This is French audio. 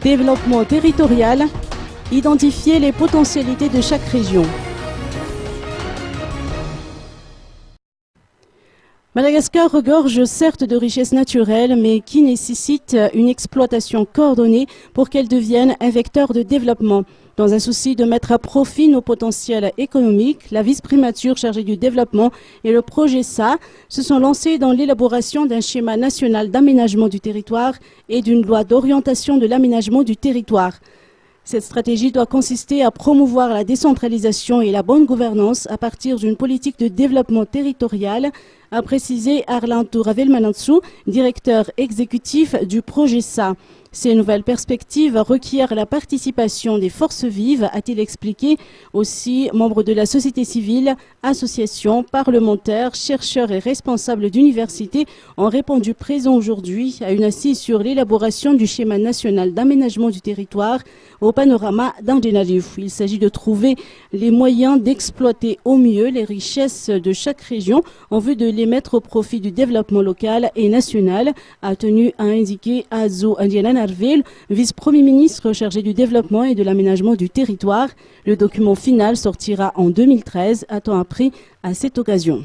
Développement territorial, identifier les potentialités de chaque région. Madagascar regorge certes de richesses naturelles, mais qui nécessitent une exploitation coordonnée pour qu'elle devienne un vecteur de développement. Dans un souci de mettre à profit nos potentiels économiques, la vice-primature chargée du développement et le projet SA se sont lancés dans l'élaboration d'un schéma national d'aménagement du territoire et d'une loi d'orientation de l'aménagement du territoire. Cette stratégie doit consister à promouvoir la décentralisation et la bonne gouvernance à partir d'une politique de développement territorial, a précisé Arlan Touravel-Manansou, directeur exécutif du projet SA. Ces nouvelles perspectives requièrent la participation des forces vives, a-t-il expliqué. Aussi, membres de la société civile, associations, parlementaires, chercheurs et responsables d'universités ont répondu présents aujourd'hui à une assise sur l'élaboration du schéma national d'aménagement du territoire au panorama d'Andenalif. Il s'agit de trouver les moyens d'exploiter au mieux les richesses de chaque région en vue de les mettre au profit du développement local et national, a tenu à indiquer Azo Ndialanarville, vice-premier ministre chargé du développement et de l'aménagement du territoire. Le document final sortira en 2013, a-t-on appris à cette occasion.